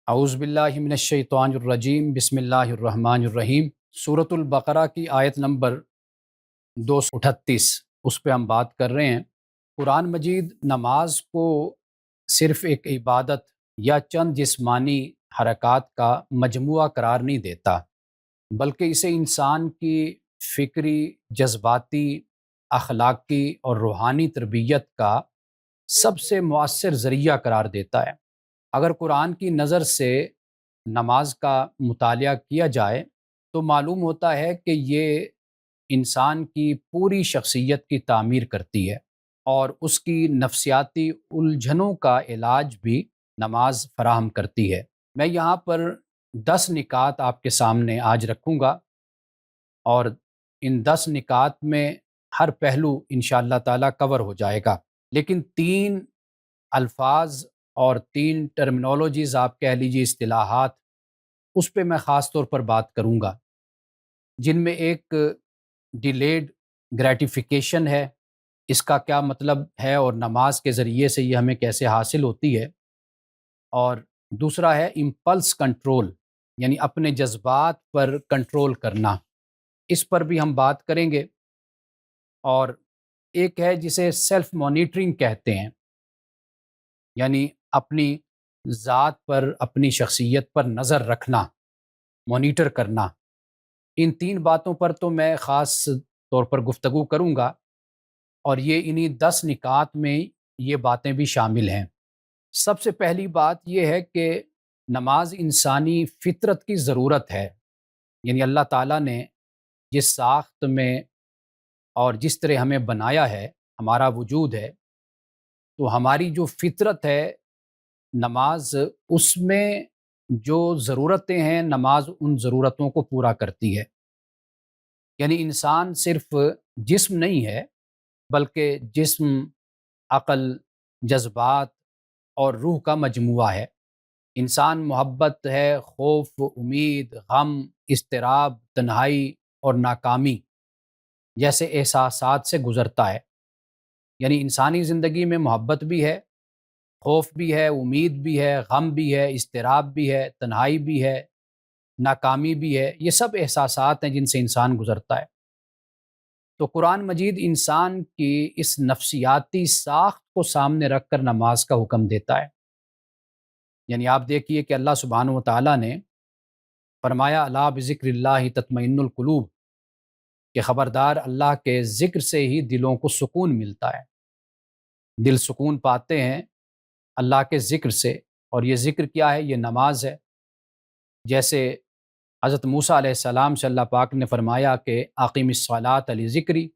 اعوذ باللہ من الشیطان الرجیم، بسم اللہ الرحمن الرحیم۔ سورۃ البقرہ کی آیت نمبر 238 اس پہ ہم بات کر رہے ہیں۔ قرآن مجید نماز کو صرف ایک عبادت یا چند جسمانی حرکات کا مجموعہ قرار نہیں دیتا، بلکہ اسے انسان کی فکری، جذباتی، اخلاقی اور روحانی تربیت کا سب سے مؤثر ذریعہ قرار دیتا ہے۔ اگر قرآن کی نظر سے نماز کا مطالعہ کیا جائے تو معلوم ہوتا ہے کہ یہ انسان کی پوری شخصیت کی تعمیر کرتی ہے، اور اس کی نفسیاتی الجھنوں کا علاج بھی نماز فراہم کرتی ہے۔ میں یہاں پر 10 نکات آپ کے سامنے آج رکھوں گا، اور ان 10 نکات میں ہر پہلو انشاءاللہ تعالیٰ کور ہو جائے گا، لیکن 3 الفاظ اور 3 ٹرمنالوجیز آپ کہہ لیجیے، اصطلاحات، اس پہ میں خاص طور پر بات کروں گا، جن میں ایک ڈیلیڈ گریٹیفیکیشن ہے، اس کا کیا مطلب ہے اور نماز کے ذریعے سے یہ ہمیں کیسے حاصل ہوتی ہے، اور دوسرا ہے امپلس کنٹرول، یعنی اپنے جذبات پر کنٹرول کرنا، اس پر بھی ہم بات کریں گے، اور ایک ہے جسے سیلف مانیٹرنگ کہتے ہیں، یعنی اپنی ذات پر، اپنی شخصیت پر نظر رکھنا، مانیٹر کرنا۔ ان 3 باتوں پر تو میں خاص طور پر گفتگو کروں گا، اور یہ انہی 10 نکات میں یہ باتیں بھی شامل ہیں۔ سب سے پہلی بات یہ ہے کہ نماز انسانی فطرت کی ضرورت ہے، یعنی اللہ تعالیٰ نے جس ساخت میں اور جس طرح ہمیں بنایا ہے، ہمارا وجود ہے، تو ہماری جو فطرت ہے، نماز اس میں جو ضرورتیں ہیں، نماز ان ضرورتوں کو پورا کرتی ہے۔ یعنی انسان صرف جسم نہیں ہے، بلکہ جسم، عقل، جذبات اور روح کا مجموعہ ہے۔ انسان محبت ہے، خوف، امید، غم، اضطراب، تنہائی اور ناکامی جیسے احساسات سے گزرتا ہے۔ یعنی انسانی زندگی میں محبت بھی ہے، خوف بھی ہے، امید بھی ہے، غم بھی ہے، اضطراب بھی ہے، تنہائی بھی ہے، ناکامی بھی ہے۔ یہ سب احساسات ہیں جن سے انسان گزرتا ہے۔ تو قرآن مجید انسان کی اس نفسیاتی ساخت کو سامنے رکھ کر نماز کا حکم دیتا ہے۔ یعنی آپ دیکھیے کہ اللہ سبحانہ و تعالیٰ نے فرمایا الا بذکر اللہ تطمئن القلوب، کہ خبردار اللہ کے ذکر سے ہی دلوں کو سکون ملتا ہے۔ دل سکون پاتے ہیں اللہ کے ذکر سے، اور یہ ذکر کیا ہے؟ یہ نماز ہے۔ جیسے حضرت موسیٰ علیہ السلام سے اللہ پاک نے فرمایا کہ اقیم الصلاۃ لذکری،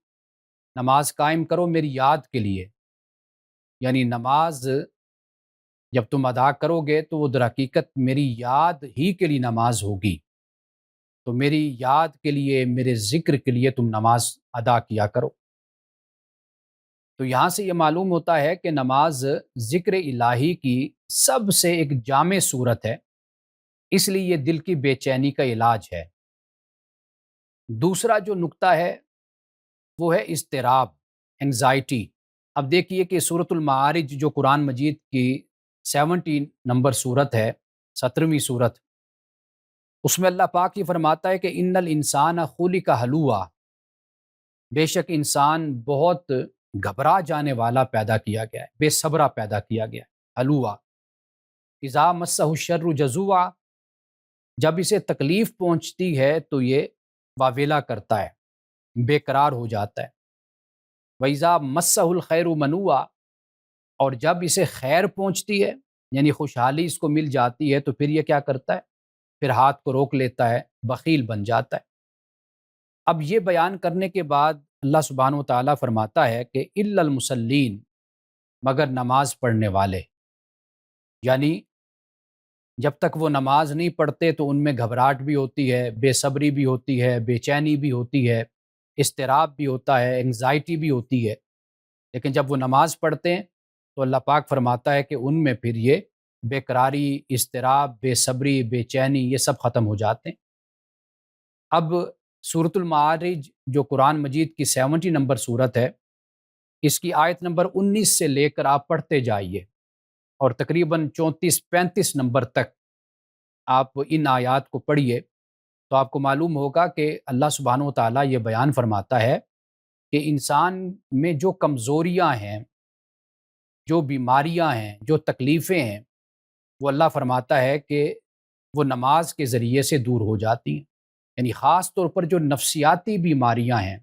نماز قائم کرو میری یاد کے لیے۔ یعنی نماز جب تم ادا کرو گے تو وہ در حقیقت میری یاد ہی کے لیے نماز ہوگی، تو میری یاد کے لیے، میرے ذکر کے لیے تم نماز ادا کیا کرو۔ تو یہاں سے یہ معلوم ہوتا ہے کہ نماز ذکر الہی کی سب سے ایک جامع صورت ہے، اس لیے یہ دل کی بے چینی کا علاج ہے۔ دوسرا جو نقطہ ہے وہ ہے اضطراب، انگزائٹی۔ اب دیکھیے کہ سورۃ المعارج جو قرآن مجید کی 70 نمبر صورت ہے، 17ویں صورت، اس میں اللہ پاک یہ فرماتا ہے کہ ان الانسان خلق ہلوعا، بے شک انسان بہت گھبرا جانے والا پیدا کیا گیا ہے، بے صبرا پیدا کیا گیا ہے۔ ہلوعا اذا مسہ الشر جزوعا، جب اسے تکلیف پہنچتی ہے تو یہ واویلا کرتا ہے، بے قرار ہو جاتا ہے۔ وَإِذَا مَسَّهُ الْخَيْرُ مَنُوعًا، اور جب اسے خیر پہنچتی ہے، یعنی خوشحالی اس کو مل جاتی ہے، تو پھر یہ کیا کرتا ہے؟ پھر ہاتھ کو روک لیتا ہے، بخیل بن جاتا ہے۔ اب یہ بیان کرنے کے بعد اللہ سبحانہ و تعالیٰ فرماتا ہے کہ اِلَّا الْمُصَلِّينَ، مگر نماز پڑھنے والے، یعنی جب تک وہ نماز نہیں پڑھتے تو ان میں گھبراہٹ بھی ہوتی ہے، بے صبری بھی ہوتی ہے، بے چینی بھی ہوتی ہے، اضطراب بھی ہوتا ہے، انگزائٹی بھی ہوتی ہے، لیکن جب وہ نماز پڑھتے ہیں تو اللہ پاک فرماتا ہے کہ ان میں پھر یہ بے قراری، اضطراب، بے صبری، بے چینی، یہ سب ختم ہو جاتے ہیں۔ اب سورۃ المعارج جو قرآن مجید کی 70 نمبر صورت ہے، اس کی آیت نمبر 19 سے لے کر آپ پڑھتے جائیے، اور تقریباً 34-35 نمبر تک آپ ان آیات کو پڑھیے تو آپ کو معلوم ہوگا کہ اللہ سبحانہ و تعالیٰ یہ بیان فرماتا ہے کہ انسان میں جو کمزوریاں ہیں، جو بیماریاں ہیں، جو تکلیفیں ہیں، وہ اللہ فرماتا ہے کہ وہ نماز کے ذریعے سے دور ہو جاتی ہیں۔ یعنی خاص طور پر جو نفسیاتی بیماریاں ہیں،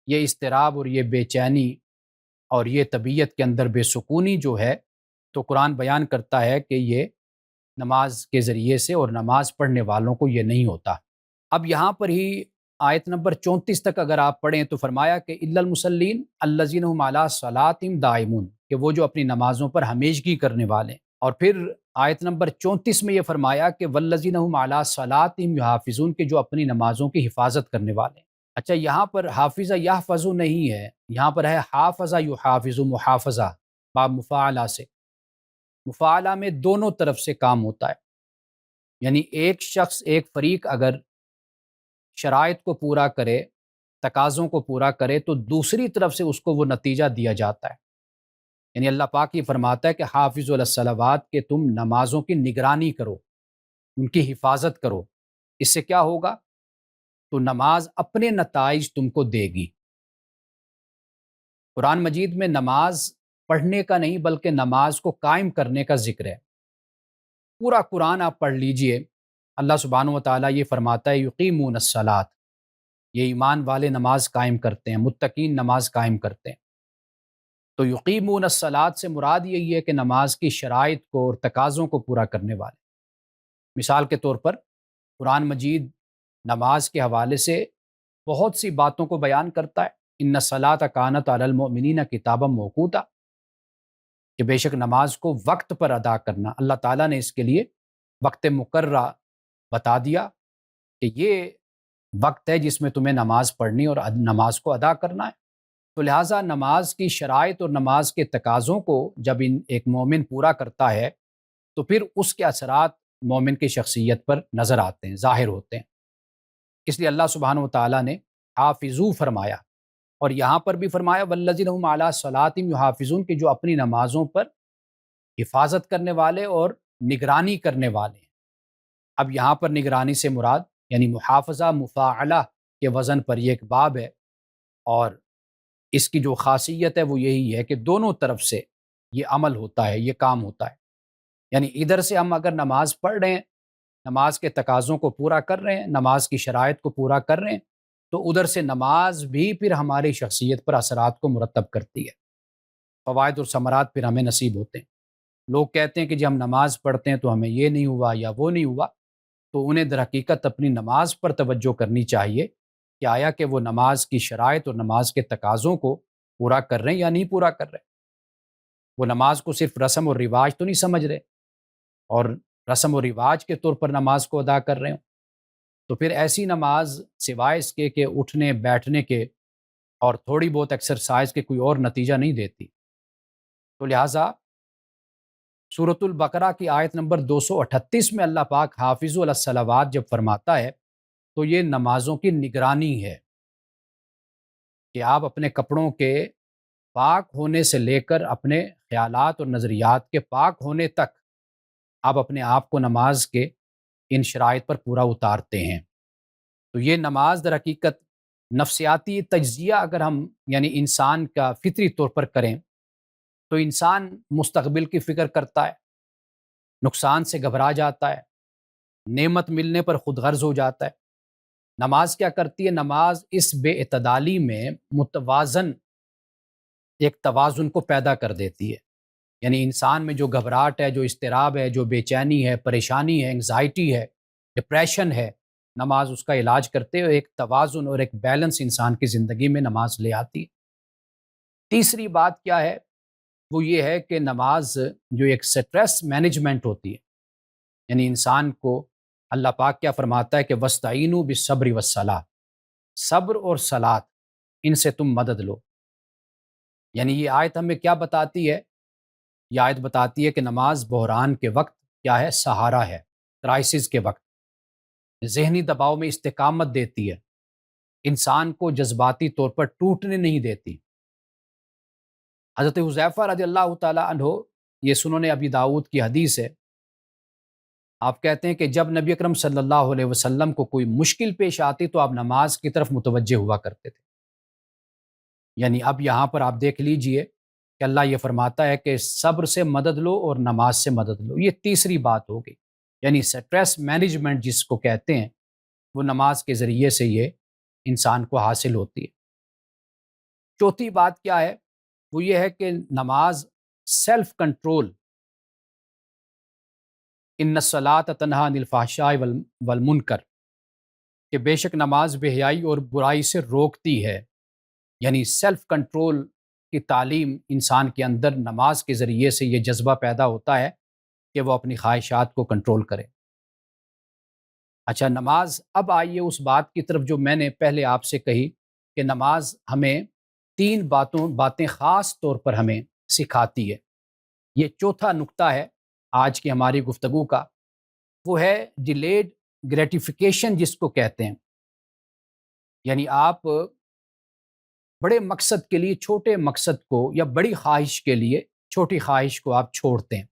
یہ اضطراب اور یہ بے چینی اور یہ طبیعت کے اندر بے سکونی جو ہے، تو قرآن بیان کرتا ہے کہ یہ نماز کے ذریعے سے اور نماز پڑھنے والوں کو یہ نہیں ہوتا۔ اب یہاں پر ہی آیت نمبر 34 تک اگر آپ پڑھیں تو فرمایا کہ الا المصلین الذین هم علی صلاتہم دائمون، کہ وہ جو اپنی نمازوں پر ہمیشگی کرنے والے ہیں۔ اور پھر آیت نمبر 34 میں یہ فرمایا کہ والذین هم علی صلاتہم یحافظون، کہ جو اپنی نمازوں کی حفاظت کرنے والے ہیں۔ اچھا، یہاں پر حافظ یحفظ نہیں ہے، یہاں پر ہے حافظ یحافظ، محافظہ باب مفاعلہ سے۔ مفاعلہ میں دونوں طرف سے کام ہوتا ہے، یعنی ایک شخص، ایک فریق اگر شرائط کو پورا کرے، تقاضوں کو پورا کرے، تو دوسری طرف سے اس کو وہ نتیجہ دیا جاتا ہے۔ یعنی اللہ پاک یہ فرماتا ہے کہ حافظ علی الصلوات، کہ تم نمازوں کی نگرانی کرو، ان کی حفاظت کرو۔ اس سے کیا ہوگا؟ تو نماز اپنے نتائج تم کو دے گی۔ قرآن مجید میں نماز پڑھنے کا نہیں بلکہ نماز کو قائم کرنے کا ذکر ہے۔ پورا قرآن آپ پڑھ لیجئے، اللہ سبحانہ و تعالیٰ یہ فرماتا ہے یقیمون الصلاۃ، یہ ایمان والے نماز قائم کرتے ہیں، متقین نماز قائم کرتے ہیں۔ تو یقیمون الصلاۃ سے مراد یہی ہے کہ نماز کی شرائط کو اور تقاضوں کو پورا کرنے والے۔ مثال کے طور پر قرآن مجید نماز کے حوالے سے بہت سی باتوں کو بیان کرتا ہے۔ ان الصلاۃ کانت علی المؤمنین کتابا موقوتا، کہ بے شک نماز کو وقت پر ادا کرنا، اللہ تعالیٰ نے اس کے لیے وقت مقررہ بتا دیا کہ یہ وقت ہے جس میں تمہیں نماز پڑھنی اور نماز کو ادا کرنا ہے۔ تو لہٰذا نماز کی شرائط اور نماز کے تقاضوں کو جب ایک مومن پورا کرتا ہے تو پھر اس کے اثرات مومن کی شخصیت پر نظر آتے ہیں، ظاہر ہوتے ہیں۔ اس لیے اللہ سبحانہ و تعالیٰ نے حافظو فرمایا، اور یہاں پر بھی فرمایا والذین هم علی صلاتہم یحافظون، کہ جو اپنی نمازوں پر حفاظت کرنے والے اور نگرانی کرنے والے ہیں۔ اب یہاں پر نگرانی سے مراد یعنی محافظہ مفاعلہ کے وزن پر یہ ایک باب ہے، اور اس کی جو خاصیت ہے وہ یہی ہے کہ دونوں طرف سے یہ عمل ہوتا ہے، یہ کام ہوتا ہے۔ یعنی ادھر سے ہم اگر نماز پڑھ رہے ہیں، نماز کے تقاضوں کو پورا کر رہے ہیں، نماز کی شرائط کو پورا کر رہے ہیں، تو ادھر سے نماز بھی پھر ہماری شخصیت پر اثرات کو مرتب کرتی ہے، فوائد اور ثمرات پھر ہمیں نصیب ہوتے ہیں۔ لوگ کہتے ہیں کہ جب ہم نماز پڑھتے ہیں تو ہمیں یہ نہیں ہوا یا وہ نہیں ہوا، تو انہیں در حقیقت اپنی نماز پر توجہ کرنی چاہیے کہ آیا کہ وہ نماز کی شرائط اور نماز کے تقاضوں کو پورا کر رہے ہیں یا نہیں پورا کر رہے۔ وہ نماز کو صرف رسم اور رواج تو نہیں سمجھ رہے، اور رسم و رواج کے طور پر نماز کو ادا کر رہے ہوں، تو پھر ایسی نماز سوائے اس کے کہ اٹھنے بیٹھنے کے اور تھوڑی بہت ایکسرسائز کے کوئی اور نتیجہ نہیں دیتی۔ تو لہٰذا سورۃ البقرہ کی آیت نمبر 238 میں اللہ پاک حافظ علی الصلوات جب فرماتا ہے تو یہ نمازوں کی نگرانی ہے، کہ آپ اپنے کپڑوں کے پاک ہونے سے لے کر اپنے خیالات اور نظریات کے پاک ہونے تک آپ اپنے آپ کو نماز کے ان شرائط پر پورا اتارتے ہیں۔ تو یہ نماز در حقیقت نفسیاتی تجزیہ اگر ہم یعنی انسان کا فطری طور پر کریں تو انسان مستقبل کی فکر کرتا ہے، نقصان سے گھبرا جاتا ہے، نعمت ملنے پر خود غرض ہو جاتا ہے۔ نماز کیا کرتی ہے؟ نماز اس بے اعتدالی میں متوازن ایک توازن کو پیدا کر دیتی ہے۔ یعنی انسان میں جو گھبراہٹ ہے، جو اضطراب ہے، جو بے چینی ہے، پریشانی ہے، انگزائٹی ہے، ڈپریشن ہے، نماز اس کا علاج کرتے ہوئے ایک توازن اور ایک بیلنس انسان کی زندگی میں نماز لے آتی ہے۔ تیسری بات کیا ہے؟ وہ یہ ہے کہ نماز جو ایک سٹریس مینجمنٹ ہوتی ہے، یعنی انسان کو اللہ پاک کیا فرماتا ہے کہ وَاسْتَعِینُوا بِالصَّبْرِ وَالصَّلَاةِ، صبر اور صلاۃ ان سے تم مدد لو۔ یعنی یہ آیت ہمیں کیا بتاتی ہے؟ یہ آیت بتاتی ہے کہ نماز بحران کے وقت کیا ہے؟ سہارا ہے، کرائسس کے وقت ذہنی دباؤ میں استقامت دیتی ہے، انسان کو جذباتی طور پر ٹوٹنے نہیں دیتی۔ حضرت حذیفہ رضی اللہ تعالیٰ عنہ، یہ سنن ابی داؤد کی حدیث ہے آپ کہتے ہیں کہ جب نبی اکرم صلی اللہ علیہ وسلم کو کوئی مشکل پیش آتی تو آپ نماز کی طرف متوجہ ہوا کرتے تھے۔ یعنی اب یہاں پر آپ دیکھ لیجئے کہ اللہ یہ فرماتا ہے کہ صبر سے مدد لو اور نماز سے مدد لو، یہ تیسری بات ہو گئی۔ یعنی سٹریس مینجمنٹ جس کو کہتے ہیں، وہ نماز کے ذریعے سے یہ انسان کو حاصل ہوتی ہے۔ چوتھی بات کیا ہے؟ وہ یہ ہے کہ نماز سیلف کنٹرول، ان الصلاۃ تنہی عن الفحشاء والمنکر، کہ بے شک نماز بے حیائی اور برائی سے روکتی ہے۔ یعنی سیلف کنٹرول کی تعلیم انسان کے اندر نماز کے ذریعے سے یہ جذبہ پیدا ہوتا ہے کہ وہ اپنی خواہشات کو کنٹرول کرے۔ اچھا، نماز، اب آئیے اس بات کی طرف جو میں نے پہلے آپ سے کہی کہ نماز ہمیں تین باتیں خاص طور پر ہمیں سکھاتی ہے۔ یہ چوتھا نقطہ ہے آج کی ہماری گفتگو کا، وہ ہے ڈیلیڈ گریٹیفیکیشن جس کو کہتے ہیں۔ یعنی آپ بڑے مقصد کے لیے چھوٹے مقصد کو، یا بڑی خواہش کے لیے چھوٹی خواہش کو آپ چھوڑتے ہیں۔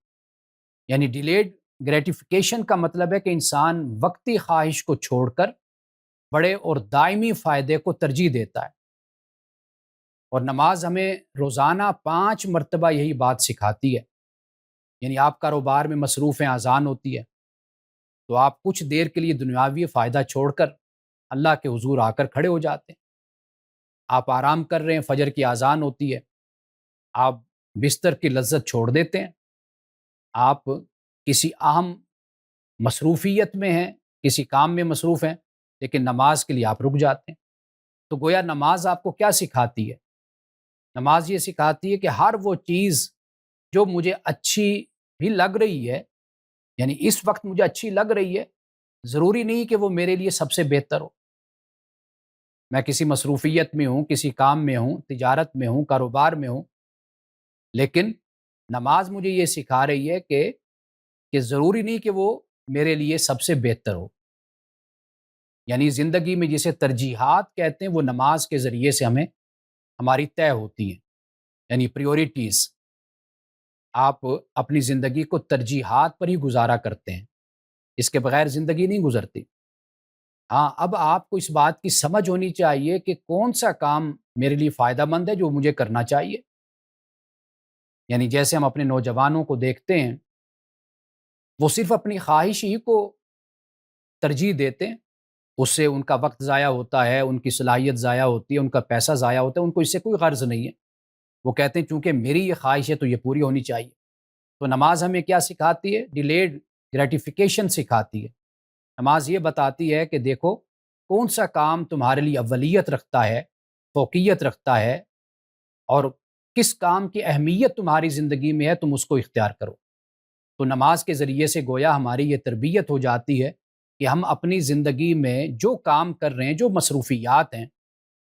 یعنی ڈیلیڈ گریٹیفیکیشن کا مطلب ہے کہ انسان وقتی خواہش کو چھوڑ کر بڑے اور دائمی فائدے کو ترجیح دیتا ہے۔ اور نماز ہمیں روزانہ 5 مرتبہ یہی بات سکھاتی ہے۔ یعنی آپ کاروبار میں مصروف ہیں، اذان ہوتی ہے تو آپ کچھ دیر کے لیے دنیاوی فائدہ چھوڑ کر اللہ کے حضور آ کر کھڑے ہو جاتے ہیں۔ آپ آرام کر رہے ہیں، فجر کی اذان ہوتی ہے، آپ بستر کی لذت چھوڑ دیتے ہیں، آپ کسی اہم مصروفیت میں ہیں، کسی کام میں مصروف ہیں، لیکن نماز کے لیے آپ رک جاتے ہیں۔ تو گویا نماز آپ کو کیا سکھاتی ہے؟ نماز یہ سکھاتی ہے کہ ہر وہ چیز جو مجھے اچھی بھی لگ رہی ہے، یعنی اس وقت مجھے اچھی لگ رہی ہے، ضروری نہیں کہ وہ میرے لیے سب سے بہتر ہو۔ میں کسی مصروفیت میں ہوں، کسی کام میں ہوں، تجارت میں ہوں، کاروبار میں ہوں، لیکن نماز مجھے یہ سکھا رہی ہے کہ ضروری نہیں کہ وہ میرے لیے سب سے بہتر ہو۔ یعنی زندگی میں جسے ترجیحات کہتے ہیں، وہ نماز کے ذریعے سے ہمیں ہماری طے ہوتی ہیں۔ یعنی پریورٹیز، آپ اپنی زندگی کو ترجیحات پر ہی گزارا کرتے ہیں، اس کے بغیر زندگی نہیں گزرتی۔ ہاں، اب آپ کو اس بات کی سمجھ ہونی چاہیے کہ کون سا کام میرے لیے فائدہ مند ہے جو مجھے کرنا چاہیے۔ یعنی جیسے ہم اپنے نوجوانوں کو دیکھتے ہیں، وہ صرف اپنی خواہش ہی کو ترجیح دیتے ہیں، اس سے ان کا وقت ضائع ہوتا ہے، ان کی صلاحیت ضائع ہوتی ہے، ان کا پیسہ ضائع ہوتا ہے، ان کو اس سے کوئی غرض نہیں ہے۔ وہ کہتے ہیں چونکہ میری یہ خواہش ہے تو یہ پوری ہونی چاہیے۔ تو نماز ہمیں کیا سکھاتی ہے؟ ڈیلیڈ گریٹیفیکیشن سکھاتی ہے۔ نماز یہ بتاتی ہے کہ دیکھو کون سا کام تمہارے لیے اولیت رکھتا ہے، فوقیت رکھتا ہے، اور کس کام کی اہمیت تمہاری زندگی میں ہے، تم اس کو اختیار کرو۔ تو نماز کے ذریعے سے گویا ہماری یہ تربیت ہو جاتی ہے کہ ہم اپنی زندگی میں جو کام کر رہے ہیں، جو مصروفیات ہیں،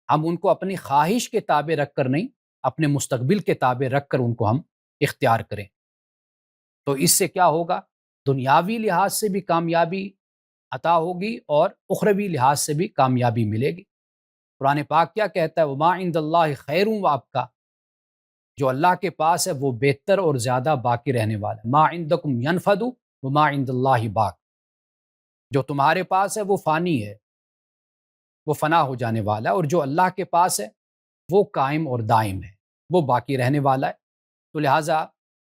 ہم ان کو اپنی خواہش کے تابع رکھ کر نہیں، اپنے مستقبل کے تابع رکھ کر ان کو ہم اختیار کریں۔ تو اس سے کیا ہوگا؟ دنیاوی لحاظ سے بھی کامیابی عطا ہوگی اور اخروی لحاظ سے بھی کامیابی ملے گی۔ قرآن پاک کیا کہتا ہے؟ وما عند اللہ خیر و ابقیٰ، جو اللہ کے پاس ہے وہ بہتر اور زیادہ باقی رہنے والا ہے۔ ما عندکم ینفد وما عند اللہ باق، جو تمہارے پاس ہے وہ فانی ہے، وہ فنا ہو جانے والا ہے، اور جو اللہ کے پاس ہے وہ قائم اور دائم ہے، وہ باقی رہنے والا ہے۔ تو لہٰذا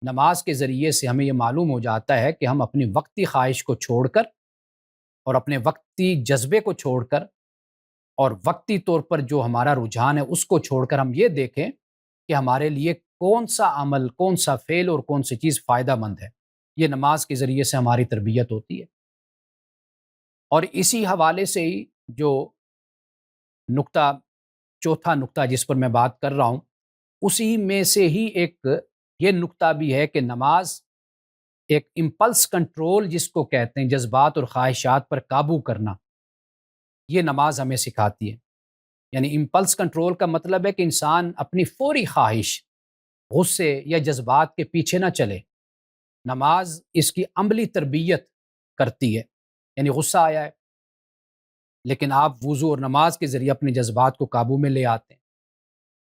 نماز کے ذریعے سے ہمیں یہ معلوم ہو جاتا ہے کہ ہم اپنی وقتی خواہش کو چھوڑ کر اور اپنے وقتی جذبے کو چھوڑ کر اور وقتی طور پر جو ہمارا رجحان ہے اس کو چھوڑ کر ہم یہ دیکھیں کہ ہمارے لیے کون سا عمل، کون سا فعل اور کون سی چیز فائدہ مند ہے۔ یہ نماز کے ذریعے سے ہماری تربیت ہوتی ہے۔ اور اسی حوالے سے ہی جو نقطہ، چوتھا نقطہ جس پر میں بات کر رہا ہوں، اسی میں سے ہی ایک یہ نقطہ بھی ہے کہ نماز ایک امپلس کنٹرول جس کو کہتے ہیں، جذبات اور خواہشات پر قابو کرنا، یہ نماز ہمیں سکھاتی ہے۔ یعنی امپلس کنٹرول کا مطلب ہے کہ انسان اپنی فوری خواہش، غصے یا جذبات کے پیچھے نہ چلے۔ نماز اس کی عملی تربیت کرتی ہے۔ یعنی غصہ آیا ہے، لیکن آپ وضو اور نماز کے ذریعے اپنے جذبات کو قابو میں لے آتے ہیں۔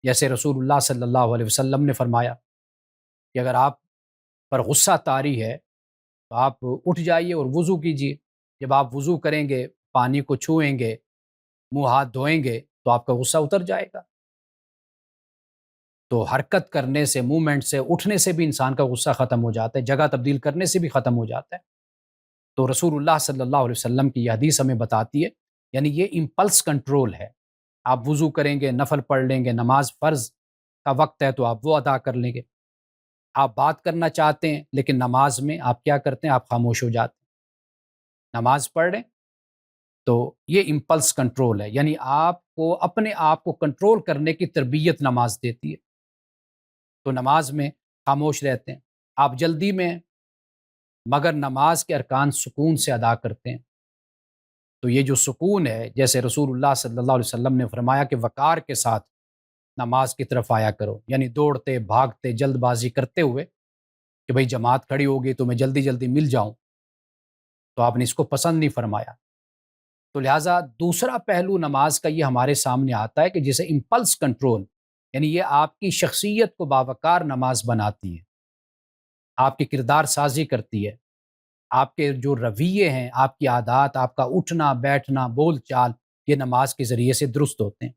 جیسے رسول اللہ صلی اللہ علیہ وسلم نے فرمایا کہ اگر آپ پر غصہ طاری ہے تو آپ اٹھ جائیے اور وضو کیجیے۔ جب آپ وضو کریں گے، پانی کو چھوئیں گے، منہ ہاتھ دھوئیں گے تو آپ کا غصہ اتر جائے گا۔ تو حرکت کرنے سے، موومنٹ سے، اٹھنے سے بھی انسان کا غصہ ختم ہو جاتا ہے، جگہ تبدیل کرنے سے بھی ختم ہو جاتا ہے۔ تو رسول اللہ صلی اللہ علیہ وسلم کی یہ حدیث ہمیں بتاتی ہے، یعنی یہ امپلس کنٹرول ہے۔ آپ وضو کریں گے، نفل پڑھ لیں گے، نماز فرض کا وقت ہے تو آپ وہ ادا کر لیں گے۔ آپ بات کرنا چاہتے ہیں لیکن نماز میں آپ کیا کرتے ہیں؟ آپ خاموش ہو جاتے ہیں۔ نماز پڑھ لیں تو یہ امپلس کنٹرول ہے، یعنی آپ کو اپنے آپ کو کنٹرول کرنے کی تربیت نماز دیتی ہے۔ تو نماز میں خاموش رہتے ہیں، آپ جلدی میں، مگر نماز کے ارکان سکون سے ادا کرتے ہیں۔ تو یہ جو سکون ہے، جیسے رسول اللہ صلی اللہ علیہ وسلم نے فرمایا کہ وقار کے ساتھ نماز کی طرف آیا کرو، یعنی دوڑتے بھاگتے جلد بازی کرتے ہوئے کہ بھئی جماعت کھڑی ہوگی تو میں جلدی جلدی مل جاؤں، تو آپ نے اس کو پسند نہیں فرمایا۔ تو لہٰذا دوسرا پہلو نماز کا یہ ہمارے سامنے آتا ہے کہ جسے امپلس کنٹرول، یعنی یہ آپ کی شخصیت کو باوقار نماز بناتی ہے، آپ کی کردار سازی کرتی ہے، آپ کے جو رویے ہیں، آپ کی عادات، آپ کا اٹھنا بیٹھنا بول چال، یہ نماز کے ذریعے سے درست ہوتے ہیں۔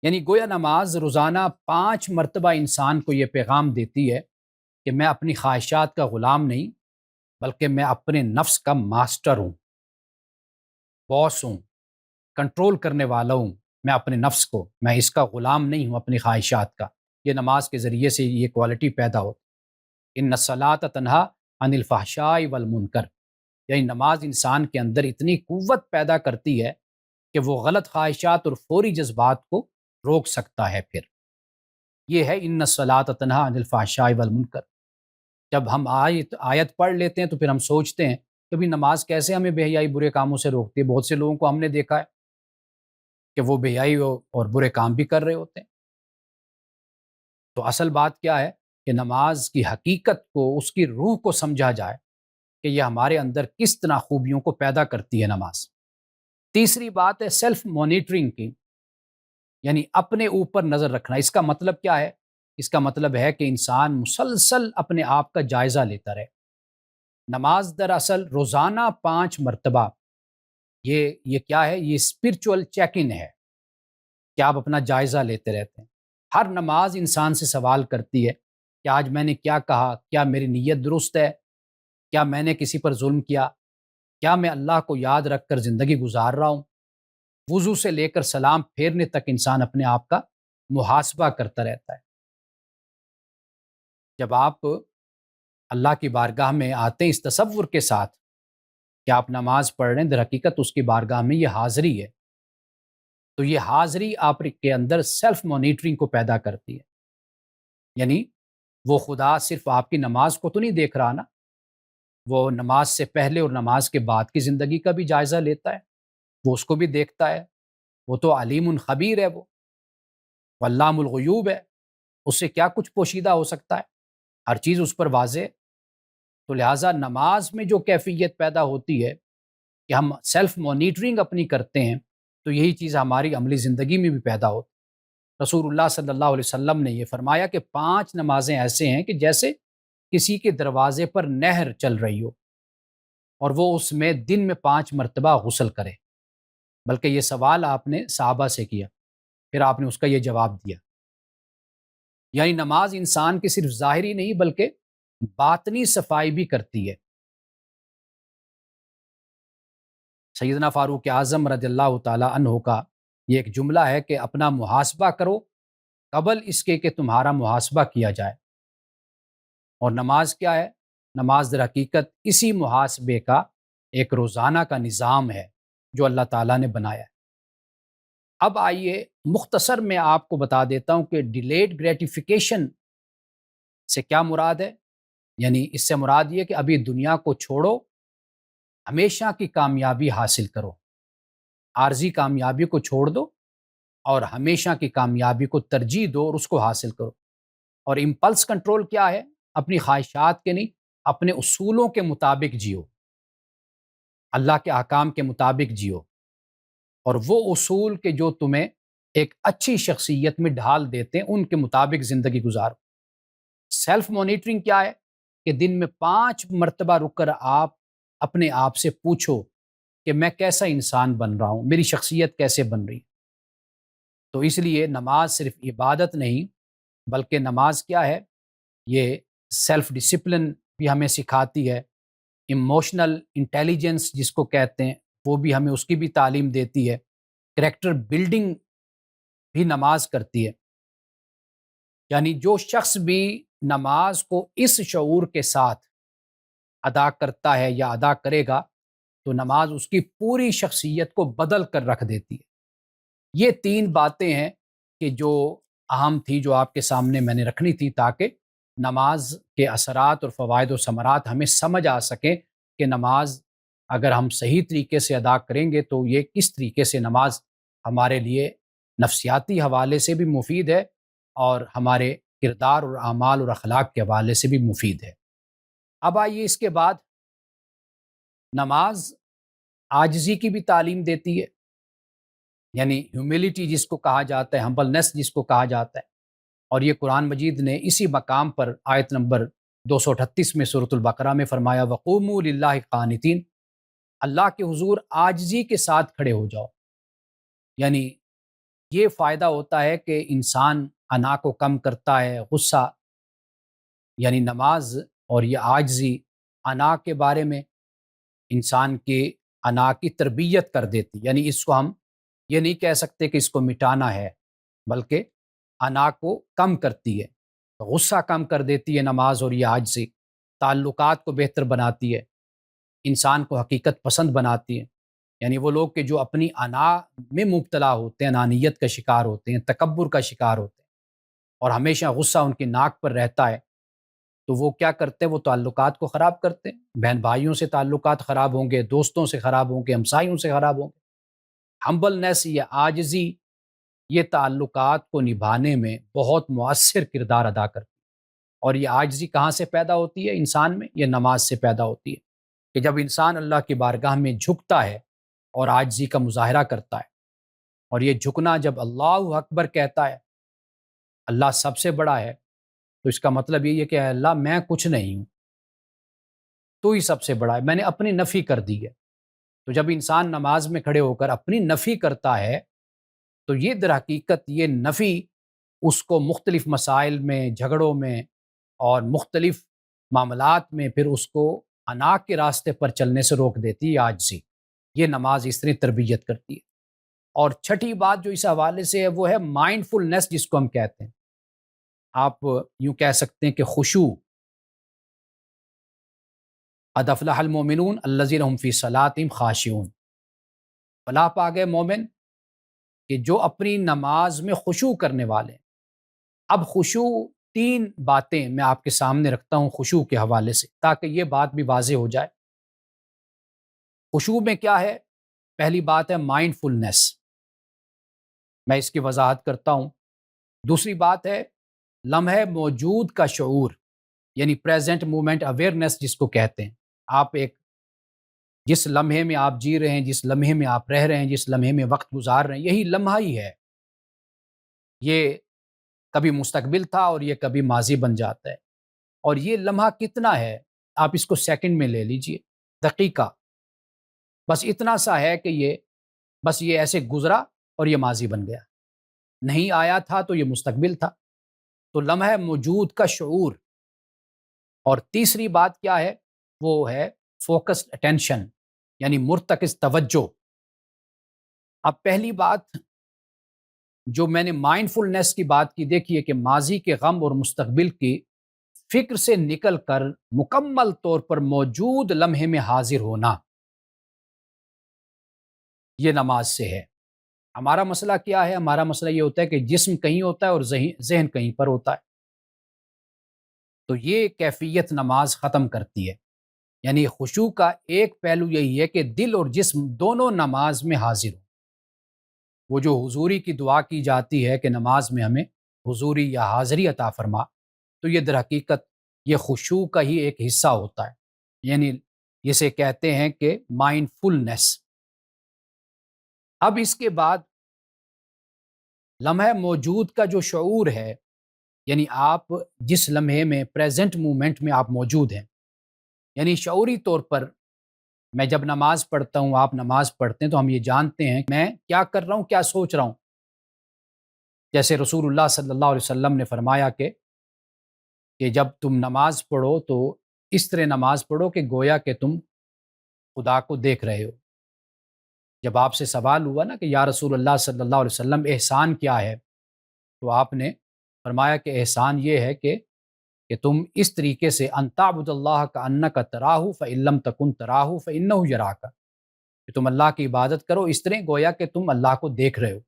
یعنی گویا نماز روزانہ 5 مرتبہ انسان کو یہ پیغام دیتی ہے کہ میں اپنی خواہشات کا غلام نہیں، بلکہ میں اپنے نفس کا ماسٹر ہوں، باس ہوں، کنٹرول کرنے والا ہوں۔ میں اپنے نفس کو، میں اس کا غلام نہیں ہوں اپنی خواہشات کا۔ یہ نماز کے ذریعے سے یہ کوالٹی پیدا ہوتی۔ ان الصلاۃ تنہا عن الفحشاء والمنکر، یعنی نماز انسان کے اندر اتنی قوت پیدا کرتی ہے کہ وہ غلط خواہشات اور فوری جذبات کو روک سکتا ہے۔ پھر یہ ہے ان الصلاۃ تنہا عن الفحشاء والمنکر۔ جب ہم آیت پڑھ لیتے ہیں تو پھر ہم سوچتے ہیں کہ بھی نماز کیسے ہمیں بے حیائی برے کاموں سے روکتی ہے۔ بہت سے لوگوں کو ہم نے دیکھا ہے کہ وہ بے حیائی اور برے کام بھی کر رہے ہوتے ہیں۔ تو اصل بات کیا ہے کہ نماز کی حقیقت کو، اس کی روح کو سمجھا جائے کہ یہ ہمارے اندر کس طرح خوبیوں کو پیدا کرتی ہے نماز۔ تیسری بات ہے سیلف مانیٹرنگ کی، یعنی اپنے اوپر نظر رکھنا۔ اس کا مطلب کیا ہے؟ اس کا مطلب ہے کہ انسان مسلسل اپنے آپ کا جائزہ لیتا رہے۔ نماز دراصل روزانہ 5 مرتبہ یہ کیا ہے؟ یہ اسپرچول چیک ان ہے کہ آپ اپنا جائزہ لیتے رہتے ہیں۔ ہر نماز انسان سے سوال کرتی ہے کہ آج میں نے کیا کہا، کیا میری نیت درست ہے، کیا میں نے کسی پر ظلم کیا، کیا میں اللہ کو یاد رکھ کر زندگی گزار رہا ہوں۔ وضو سے لے کر سلام پھیرنے تک انسان اپنے آپ کا محاسبہ کرتا رہتا ہے۔ جب آپ اللہ کی بارگاہ میں آتے ہیں اس تصور کے ساتھ کہ آپ نماز پڑھ رہے ہیں، در حقیقت اس کی بارگاہ میں یہ حاضری ہے، تو یہ حاضری آپ کے اندر سیلف مانیٹرنگ کو پیدا کرتی ہے۔ یعنی وہ خدا صرف آپ کی نماز کو تو نہیں دیکھ رہا نا، وہ نماز سے پہلے اور نماز کے بعد کی زندگی کا بھی جائزہ لیتا ہے، وہ اس کو بھی دیکھتا ہے۔ وہ تو علیم خبیر ہے، وہ علام الغیوب ہے، اس سے کیا کچھ پوشیدہ ہو سکتا ہے، ہر چیز اس پر واضح ہے۔ تو لہٰذا نماز میں جو کیفیت پیدا ہوتی ہے کہ ہم سیلف مانیٹرنگ اپنی کرتے ہیں، تو یہی چیز ہماری عملی زندگی میں بھی پیدا ہوتی ہے۔ رسول اللہ صلی اللہ علیہ وسلم نے یہ فرمایا کہ 5 نمازیں ایسے ہیں کہ جیسے کسی کے دروازے پر نہر چل رہی ہو اور وہ اس میں دن میں 5 مرتبہ غسل کرے۔ بلکہ یہ سوال آپ نے صحابہ سے کیا، پھر آپ نے اس کا یہ جواب دیا۔ یعنی نماز انسان کی صرف ظاہری نہیں بلکہ باطنی صفائی بھی کرتی ہے۔ سیدنا فاروق اعظم رضی اللہ تعالیٰ عنہ کا یہ ایک جملہ ہے کہ اپنا محاسبہ کرو قبل اس کے کہ تمہارا محاسبہ کیا جائے۔ اور نماز کیا ہے؟ نماز در حقیقت اسی محاسبے کا ایک روزانہ کا نظام ہے جو اللہ تعالیٰ نے بنایا ہے۔ اب آئیے مختصر میں آپ کو بتا دیتا ہوں کہ ڈیلیڈ گریٹیفیکیشن سے کیا مراد ہے۔ یعنی اس سے مراد یہ کہ ابھی دنیا کو چھوڑو، ہمیشہ کی کامیابی حاصل کرو، عارضی کامیابی کو چھوڑ دو اور ہمیشہ کی کامیابی کو ترجیح دو اور اس کو حاصل کرو۔ اور امپلس کنٹرول کیا ہے؟ اپنی خواہشات کے نہیں، اپنے اصولوں کے مطابق جیو، اللہ کے احکام کے مطابق جیو، اور وہ اصول کے جو تمہیں ایک اچھی شخصیت میں ڈھال دیتے ہیں ان کے مطابق زندگی گزارو۔ سیلف مانیٹرنگ کیا ہے؟ کہ دن میں 5 مرتبہ رک کر آپ اپنے آپ سے پوچھو کہ میں کیسا انسان بن رہا ہوں، میری شخصیت کیسے بن رہی ہے۔ تو اس لیے نماز صرف عبادت نہیں، بلکہ نماز کیا ہے؟ یہ سیلف ڈسپلن بھی ہمیں سکھاتی ہے، ایموشنل انٹیلیجنس جس کو کہتے ہیں وہ بھی ہمیں اس کی بھی تعلیم دیتی ہے، کریکٹر بلڈنگ بھی نماز کرتی ہے۔ یعنی جو شخص بھی نماز کو اس شعور کے ساتھ ادا کرتا ہے یا ادا کرے گا تو نماز اس کی پوری شخصیت کو بدل کر رکھ دیتی ہے۔ یہ 3 باتیں ہیں کہ جو اہم تھی، جو آپ کے سامنے میں نے رکھنی تھی تاکہ نماز کے اثرات اور فوائد و ثمرات ہمیں سمجھ آ سکیں کہ نماز اگر ہم صحیح طریقے سے ادا کریں گے تو یہ کس طریقے سے نماز ہمارے لیے نفسیاتی حوالے سے بھی مفید ہے اور ہمارے کردار اور اعمال اور اخلاق کے حوالے سے بھی مفید ہے۔ اب آئیے اس کے بعد نماز عاجزی کی بھی تعلیم دیتی ہے، یعنی ہیوملٹی جس کو کہا جاتا ہے، ہمبلنس جس کو کہا جاتا ہے، اور یہ قرآن مجید نے اسی مقام پر آیت نمبر 238 میں سورۃ البقرہ میں فرمایا وَقُومُوا لِلَّهِ قانتین، اللہ کے حضور عاجزی کے ساتھ کھڑے ہو جاؤ۔ یعنی یہ فائدہ ہوتا ہے کہ انسان انا کو کم کرتا ہے، غصہ، یعنی نماز اور یہ عاجزی انا کے بارے میں انسان کے انا کی تربیت کر دیتی، یعنی اس کو ہم یہ نہیں کہہ سکتے کہ اس کو مٹانا ہے، بلکہ انا کو کم کرتی ہے، غصہ کم کر دیتی ہے نماز، اور یہ عاجزی تعلقات کو بہتر بناتی ہے، انسان کو حقیقت پسند بناتی ہے۔ یعنی وہ لوگ کہ جو اپنی انا میں مبتلا ہوتے ہیں، انانیت کا شکار ہوتے ہیں، تکبر کا شکار ہوتے ہیں، اور ہمیشہ غصہ ان کی ناک پر رہتا ہے، تو وہ کیا کرتے ہیں؟ وہ تعلقات کو خراب کرتے ہیں، بہن بھائیوں سے تعلقات خراب ہوں گے، دوستوں سے خراب ہوں گے، ہمسایوں سے خراب ہوں گے۔ ہمبلنس یا عاجزی یہ تعلقات کو نبھانے میں بہت مؤثر کردار ادا کرتی ہے۔ اور یہ عاجزی کہاں سے پیدا ہوتی ہے انسان میں؟ یہ نماز سے پیدا ہوتی ہے کہ جب انسان اللہ کی بارگاہ میں جھکتا ہے اور عاجزی کا مظاہرہ کرتا ہے، اور یہ جھکنا جب اللہ اکبر کہتا ہے، اللہ سب سے بڑا ہے، تو اس کا مطلب یہ ہے کہ اے اللہ میں کچھ نہیں ہوں، تو ہی سب سے بڑا ہے، میں نے اپنی نفی کر دی ہے۔ تو جب انسان نماز میں کھڑے ہو کر اپنی نفی کرتا ہے تو یہ در حقیقت یہ نفی اس کو مختلف مسائل میں، جھگڑوں میں اور مختلف معاملات میں پھر اس کو انا کے راستے پر چلنے سے روک دیتی ہے عاجزی۔ یہ نماز اس طرح تربیت کرتی ہے۔ اور چھٹی بات جو اس حوالے سے ہے وہ ہے مائنڈ فلنس جس کو ہم کہتے ہیں۔ آپ یوں کہہ سکتے ہیں کہ خشوع، قد افلح المؤمنون الذین هم فی صلاتہم خاشعون، فلاح پا گئے مومن کہ جو اپنی نماز میں خشوع کرنے والے ہیں۔ اب خشوع 3 باتیں میں آپ کے سامنے رکھتا ہوں خشوع کے حوالے سے تاکہ یہ بات بھی واضح ہو جائے۔ خشوع میں کیا ہے؟ پہلی بات ہے مائنڈ فلنس، میں اس کی وضاحت کرتا ہوں۔ دوسری بات ہے لمحہ موجود کا شعور، یعنی پریزنٹ مومنٹ اویئرنیس جس کو کہتے ہیں۔ آپ ایک جس لمحے میں آپ جی رہے ہیں، جس لمحے میں آپ رہ رہے ہیں، جس لمحے میں وقت گزار رہے ہیں، یہی لمحہ ہی ہے۔ یہ کبھی مستقبل تھا اور یہ کبھی ماضی بن جاتا ہے، اور یہ لمحہ کتنا ہے؟ آپ اس کو سیکنڈ میں لے لیجئے، دقیقہ، بس اتنا سا ہے کہ یہ ایسے گزرا اور یہ ماضی بن گیا، نہیں آیا تھا تو یہ مستقبل تھا۔ تو لمحہ موجود کا شعور۔ اور تیسری بات کیا ہے؟ وہ ہے فوکسڈ اٹینشن، یعنی مرتکز توجہ۔ اب پہلی بات جو میں نے مائنڈ فلنس کی بات کی، دیکھیے کہ ماضی کے غم اور مستقبل کی فکر سے نکل کر مکمل طور پر موجود لمحے میں حاضر ہونا، یہ نماز سے ہے۔ ہمارا مسئلہ کیا ہے؟ ہمارا مسئلہ یہ ہوتا ہے کہ جسم کہیں ہوتا ہے اور ذہن کہیں پر ہوتا ہے، تو یہ کیفیت نماز ختم کرتی ہے۔ یعنی خشوع کا ایک پہلو یہی ہے کہ دل اور جسم دونوں نماز میں حاضر ہوں۔ وہ جو حضوری کی دعا کی جاتی ہے کہ نماز میں ہمیں حضوری یا حاضری عطا فرما، تو یہ در حقیقت یہ خشوع کا ہی ایک حصہ ہوتا ہے، یعنی جسے کہتے ہیں کہ مائنڈ فلنس۔ اب اس کے بعد لمحہ موجود کا جو شعور ہے یعنی آپ جس لمحے میں پریزنٹ مومنٹ میں آپ موجود ہیں، یعنی شعوری طور پر میں جب نماز پڑھتا ہوں، آپ نماز پڑھتے ہیں تو ہم یہ جانتے ہیں کہ میں کیا کر رہا ہوں، کیا سوچ رہا ہوں۔ جیسے رسول اللہ صلی اللہ علیہ وسلم نے فرمایا کہ جب تم نماز پڑھو تو اس طرح نماز پڑھو کہ گویا کہ تم خدا کو دیکھ رہے ہو۔ جب آپ سے سوال ہوا نا کہ یا رسول اللہ صلی اللہ علیہ وسلم احسان کیا ہے، تو آپ نے فرمایا کہ احسان یہ ہے کہ تم اس طریقے سے ان تعبد اللہ کا انک تراہ فإن لم تکن تراہ فإنہ یراک، کہ تم اللہ کی عبادت کرو اس طرح گویا کہ تم اللہ کو دیکھ رہے ہو۔